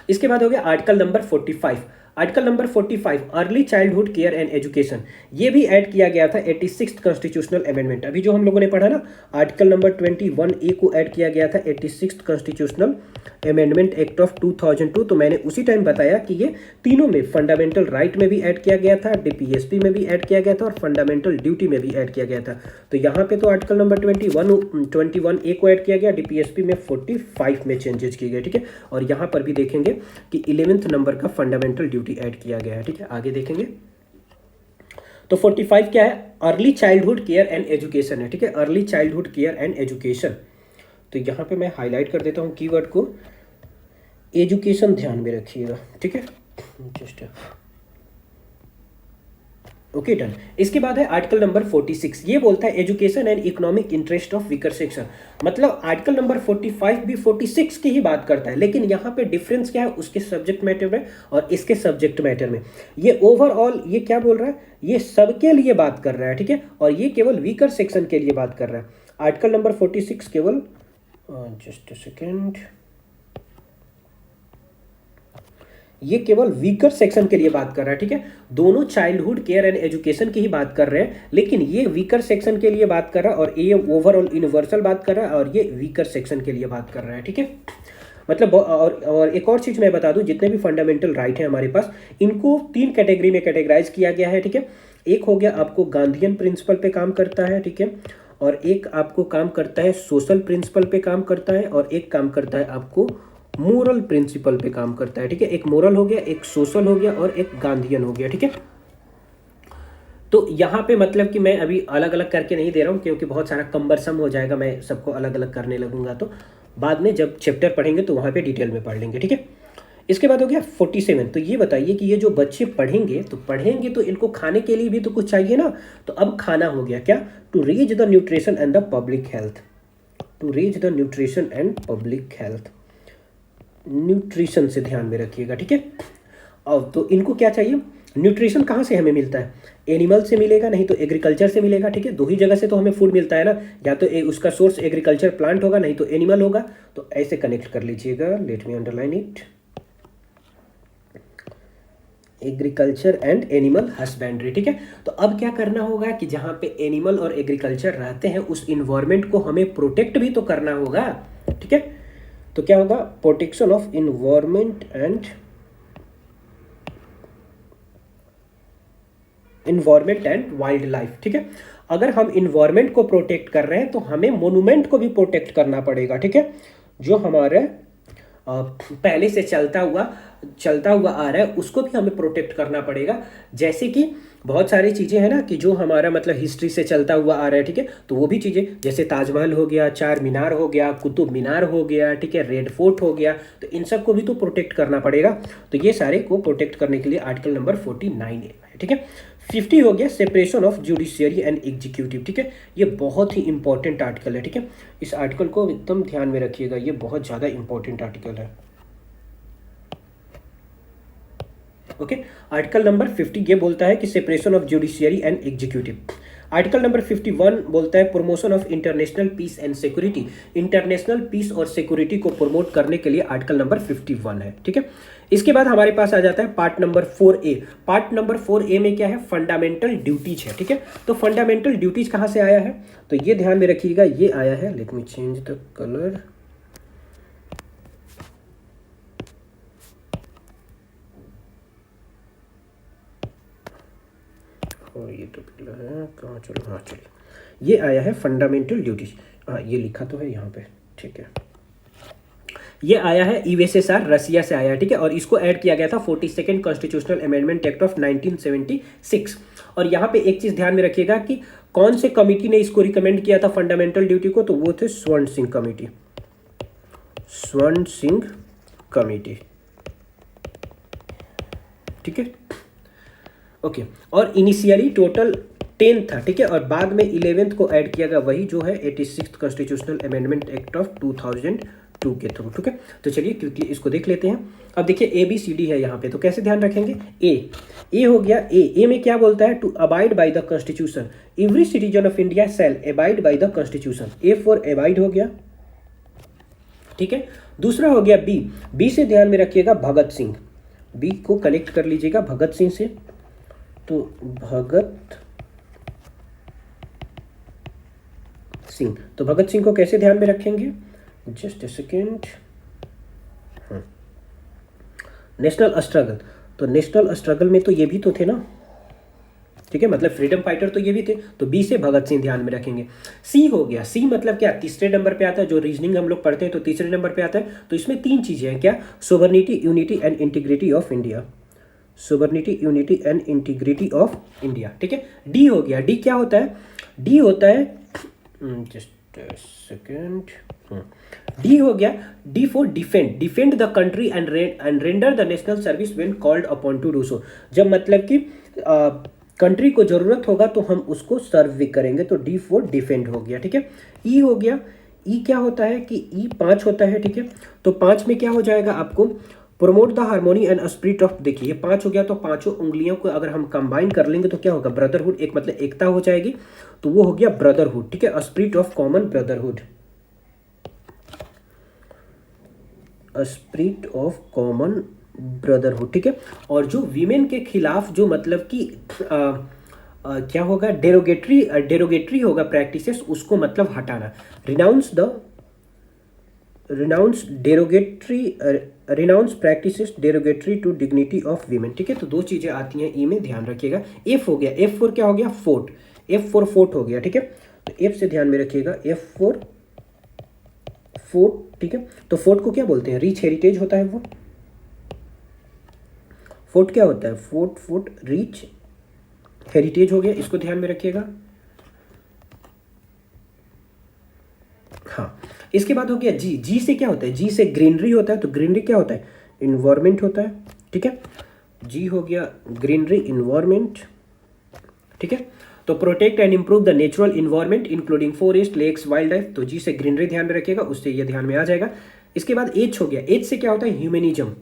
Speaker 1: इसके बाद हो गया article number 45। Article number 45 early childhood care and education, ये भी ऐड किया गया था 86th कॉन्स्टिट्यूशनल अमेंडमेंट। अभी जो हम लोगों ने पढ़ा ना, आर्टिकल नंबर 21A को ऐड किया गया था 86th constitutional amendment act of 2002। तो मैंने उसी टाइम बताया कि ये तीनों में फंडामेंटल राइट में भी ऐड किया गया था, डीपीएसपी में भी ऐड किया गया था, और फंडामेंटल ड्यूटी में भी ऐड किया गया था। तो यहाँ पे तो आर्टिकल नंबर 21A को ऐड किया गया, डीपीएसपी में 45 में चेंजेस किए गए, ठीक है। और यहाँ पर भी देखेंगे कि 11th नंबर का फंडामेंटल ड्यूटी ऐड किया गया है, ठीक है। आगे देखेंगे तो 45 क्या है, early childhood care and education है, ठीक है, early childhood care and education. तो यहाँ पे मैं हाईलाइट कर देता हूँ कीवर्ड को, एजुकेशन ध्यान में रखिएगा, ठीक है, जस्ट ओके डन। इसके बाद है आर्टिकल नंबर 46, ये बोलता है education and economic interest of weaker section. मतलब आर्टिकल नंबर 45 भी 46 की ही बात करता है, लेकिन यहाँ पे डिफरेंस क्या है उसके सब्जेक्ट मैटर में और इसके सब्जेक्ट मैटर में। ये ओवरऑल ये क्या बोल रहा है, ये सबके लिए बात कर रहा है, ठीक है, और ये केवल वीकर सेक्शन के लिए बात कर रहा है। आर्टिकल नंबर 46 केवल जस्ट सेकेंड, ये केवल वीकर सेक्शन के लिए बात कर रहा है, ठीक है। दोनों चाइल्डहुड केयर एंड एजुकेशन की ही बात कर रहे हैं, लेकिन ये वीकर सेक्शन के लिए बात कर रहा है और ये ओवरऑल यूनिवर्सल बात कर रहा है और ये वीकर सेक्शन के लिए बात कर रहा है, ठीक है। मतलब और एक और चीज़ मैं बता दूं, जितने भी फंडामेंटल राइट हैं हमारे पास, इनको 3 कैटेगरी में कैटेगराइज किया गया है, ठीक है। एक हो गया आपको गांधीयन प्रिंसिपल पे काम करता है, ठीक है, और एक आपको काम करता है सोशल प्रिंसिपल पे काम करता है, और एक काम करता है आपको मोरल प्रिंसिपल पे काम करता है, ठीक है। एक मोरल हो गया, एक सोशल हो गया और एक गांधीयन हो गया, ठीक है। तो यहाँ पे मतलब कि मैं अभी अलग अलग करके नहीं दे रहा हूँ, क्योंकि बहुत सारा कम्बरसम हो जाएगा, मैं सबको अलग अलग करने लगूंगा, तो बाद में जब चैप्टर पढ़ेंगे तो वहाँ पे डिटेल में पढ़ लेंगे, ठीक है। इसके बाद हो गया 47। तो ये बताइए कि ये जो बच्चे पढ़ेंगे तो इनको खाने के लिए भी तो कुछ चाहिए ना। तो अब खाना हो गया क्या, to reach the nutrition and the public health, to reach the nutrition and public health, nutrition से ध्यान में रखिएगा, ठीक है। अब तो इनको क्या चाहिए, न्यूट्रिशन कहाँ से हमें मिलता है, एनिमल से मिलेगा, नहीं तो एग्रीकल्चर से मिलेगा, ठीक है। 2 ही जगह से तो हमें फूड मिलता है ना, या तो उसका सोर्स एग्रीकल्चर प्लांट होगा, नहीं तो एनिमल होगा। तो ऐसे कनेक्ट कर लीजिएगा, let me underline it. Agriculture and animal husbandry, ठीक है। तो अब क्या करना होगा कि जहाँ पे एनिमल और एग्रीकल्चर रहते हैं उस इन्वायरमेंट को हमें प्रोटेक्ट भी तो करना होगा, ठीक है। तो क्या होगा, protection of environment and wild life, ठीक है। अगर हम इन्वायरमेंट को प्रोटेक्ट कर रहे हैं तो हमें मोन्यूमेंट को भी प्रोटेक्ट करना पड़ेगा, ठीक है। जो हमारे पहले से चलता हुआ आ रहा है उसको भी हमें प्रोटेक्ट करना पड़ेगा। जैसे कि बहुत सारी चीज़ें हैं ना कि जो हमारा मतलब हिस्ट्री से चलता हुआ आ रहा है, ठीक है। तो वो भी चीज़ें जैसे ताजमहल हो गया, चार मीनार हो गया, कुतुब मीनार हो गया, ठीक है, रेड फोर्ट हो गया, तो इन सब को भी तो प्रोटेक्ट करना पड़ेगा। तो ये सारे को प्रोटेक्ट करने के लिए आर्टिकल नंबर 49 है, ठीक है। 50 हो गया separation of judiciary and executive, ठीक है। ये बहुत ही इंपॉर्टेंट आर्टिकल है, ठीक है। इस आर्टिकल को एकदम ध्यान में रखिएगा, ये बहुत ज़्यादा इंपॉर्टेंट आर्टिकल है। ओके, आर्टिकल नंबर 50 ये बोलता है कि separation of judiciary and executive. Article number 51 बोलता है promotion of international peace and security. International peace और सिक्योरिटी को प्रमोट करने के लिए आर्टिकल नंबर 51 है, ठीक है। इसके बाद हमारे पास आ जाता है part number 4A। Part number 4A में क्या है, फंडामेंटल ड्यूटीज है, ठीक है। तो फंडामेंटल ड्यूटीज कहाँ से आया है, तो ये ध्यान में रखिएगा, ये आया है, let me change the colour, और ये तो पीला है कहाँ, चलो हाँ चलिए, ये आया है फंडामेंटल ड्यूटीज। हाँ ये लिखा तो है यहाँ पे, ठीक है। ये आया है यूएसएसआर, रसिया से आया है, ठीक है। और इसको ऐड किया गया था 42nd constitutional amendment act of 1976। और यहाँ पे एक चीज़ ध्यान में रखिएगा कि कौन से कमिटी ने इसको रिकमेंड किया था फंडामेंटल ड्यूटी को, तो वो थे स्वर्ण सिंह कमेटी, स्वर्ण सिंह कमेटी, ठीक है। ओके, और इनिशियली टोटल 10 था, ठीक है, और बाद में 11th को ऐड किया गया, वही जो है 86th constitutional amendment act of 2002 के थ्रू, ठीक है। तो चलिए क्विकली इसको देख लेते हैं। अब देखिए ABCD है यहाँ पे, तो कैसे ध्यान रखेंगे, ए हो गया, ए में क्या बोलता है, to abide by the constitution, every citizen of India shall abide by the constitution, A for abide हो गया, ठीक है। दूसरा हो गया बी से ध्यान में रखिएगा भगत सिंह, बी को कनेक्ट कर लीजिएगा भगत सिंह से, तो भगत सिंह, तो भगत सिंह को कैसे ध्यान में रखेंगे, just a second, national struggle, तो नेशनल स्ट्रगल में तो ये भी तो थे ना, ठीक है, मतलब फ्रीडम फाइटर तो ये भी थे, तो बी से भगत सिंह ध्यान में रखेंगे। सी हो गया, सी मतलब क्या, तीसरे नंबर पे आता है, जो रीजनिंग हम लोग पढ़ते हैं तो तीसरे नंबर पे आता है। तो इसमें 3 चीजें हैं, क्या, sovereignty, unity and integrity of India, sovereignty, unity and integrity of India, ठीक है। डी हो गया, डी क्या होता है, डी होता है, जस्ट सेकेंड, डी हो गया, D for defend the country and render the national service when called upon two do so, जब मतलब कि कंट्री को जरूरत होगा तो हम उसको सर्व भी करेंगे, तो डी फॉर डिफेंड हो गया, ठीक है। ई हो गया, ई क्या होता है कि ई 5 होता है, ठीक है। तो 5 में क्या हो जाएगा आपको, promote the harmony and spirit of, देखिए ये 5 हो गया, तो पांचों उंगलियों को अगर हम कंबाइन कर लेंगे तो क्या होगा, ब्रदरहुड, एक मतलब एकता हो जाएगी, तो वो हो गया ब्रदरहुड, ठीक है, spirit of common brotherhood, spirit of common brotherhood, ठीक है। और जो वीमेन के खिलाफ जो मतलब कि क्या होगा, डेरोगेटरी होगा प्रैक्टिसेस, उसको मतलब हटाना, renounce practices derogatory to dignity of women, ठीक है। तो 2 चीजें आती हैं ई में, ध्यान रखिएगा। एफ हो गया, एफ फॉर क्या हो गया, फोर्ट, एफ फॉर फोर्ट हो गया, ठीक है। तो एफ से ध्यान में रखिएगा, एफ फॉर फोर्ट, ठीक है। तो फोर्ट को क्या बोलते हैं, रिच हेरिटेज होता है वो, फोर्ट क्या होता है, फोर्ट रिच हेरिटेज हो गया, इसको ध्यान में रखिएगा। हाँ, इसके बाद हो गया जी से क्या होता है, जी से ग्रीनरी होता है, तो ग्रीनरी क्या होता है, इन्वायरमेंट होता है, ठीक है। जी हो गया ग्रीनरी, इन्वायरमेंट, ठीक है। तो protect and improve the natural environment including forest, lakes, wildlife, तो जी से ग्रीनरी ध्यान में रखिएगा, उससे ये ध्यान में आ जाएगा। इसके बाद एच हो गया, एच से क्या होता है, ह्यूमनिज्म,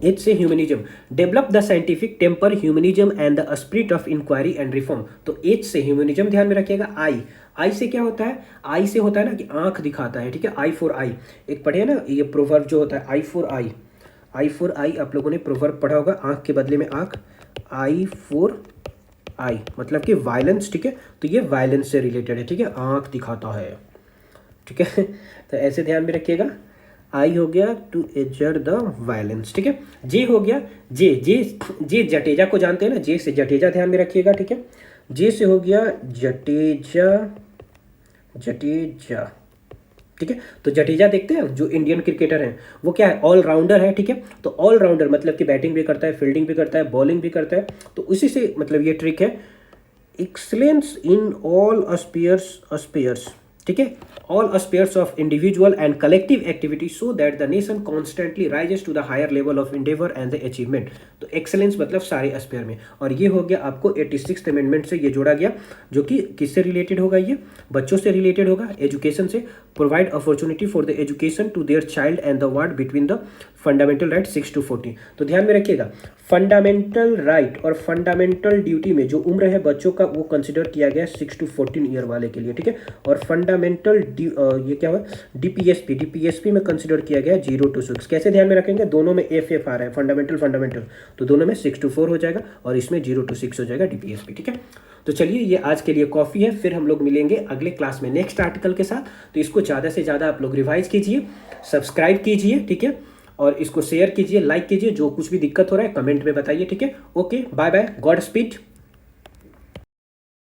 Speaker 1: एच से humanism, develop the scientific temper, humanism and the spirit of inquiry and reform, तो एच से ह्यूमनिज्म ध्यान में रखिएगा। आई से क्या होता है, आई से होता है ना कि आंख दिखाता है, ठीक है, आई फॉर आई, एक पढ़े ना ये प्रोवर्ब जो होता है, I for I, I for I आप लोगों ने प्रोवर्ब पढ़ा होगा, आँख के बदले में आँख, आई फॉर आई मतलब कि वायलेंस, ठीक है। तो ये वायलेंस से रिलेटेड है, ठीक है, आँख दिखाता है, ठीक है। तो ऐसे ध्यान में रखिएगा। आई हो गया टू एजर द वायलेंस, ठीक है। जे हो गया, जे जे जे जटेजा को जानते हैं ना, जे से जटेजा ध्यान में रखिएगा, ठीक है। जे से हो गया जटेजा, जटेजा, ठीक है। तो जडेजा देखते हैं जो इंडियन क्रिकेटर हैं, वो क्या है, ऑलराउंडर है, ठीक है। तो ऑलराउंडर मतलब कि बैटिंग भी करता है, फील्डिंग भी करता है, बॉलिंग भी करता है। तो उसी से मतलब ये ट्रिक है, एक्सलेंस इन ऑल अस्पेयर्स, ठीक है, all aspects of individual and collective activity so that the nation constantly rises to the higher level of endeavor and the achievement। तो एक्सेलेंस मतलब सारे एस्पेयर में, और ये हो गया आपको 86th अमेंडमेंट से ये जोड़ा गया, जो कि किससे रिलेटेड होगा, ये बच्चों से रिलेटेड होगा, एजुकेशन से। Provide opportunity for the education to their child and the word between the fundamental right 6 to 14। तो ध्यान में रखिएगा, फंडामेंटल राइट और फंडामेंटल ड्यूटी में जो उम्र है बच्चों का वो कंसिडर किया गया 6 to 14 ईयर वाले के लिए, ठीक है। और फंडामेंटल ये क्या हुआ, डीपीएसपी में कंसिडर किया गया 0 to 6। कैसे ध्यान में रखेंगे, दोनों में एफ आ रहा है, फंडामेंटल, तो दोनों में 6 to 4 हो जाएगा और इसमें 0 to 6 हो जाएगा डीपीएसपी, ठीक है। तो चलिए ये आज के लिए कॉफ़ी है, फिर हम लोग मिलेंगे अगले क्लास में नेक्स्ट आर्टिकल के साथ। तो इसको ज़्यादा से ज़्यादा आप लोग रिवाइज कीजिए, सब्सक्राइब कीजिए, ठीक है, और इसको शेयर कीजिए, लाइक कीजिए। जो कुछ भी दिक्कत हो रहा है कमेंट में बताइए, ठीक है। Okay, bye bye, God speed.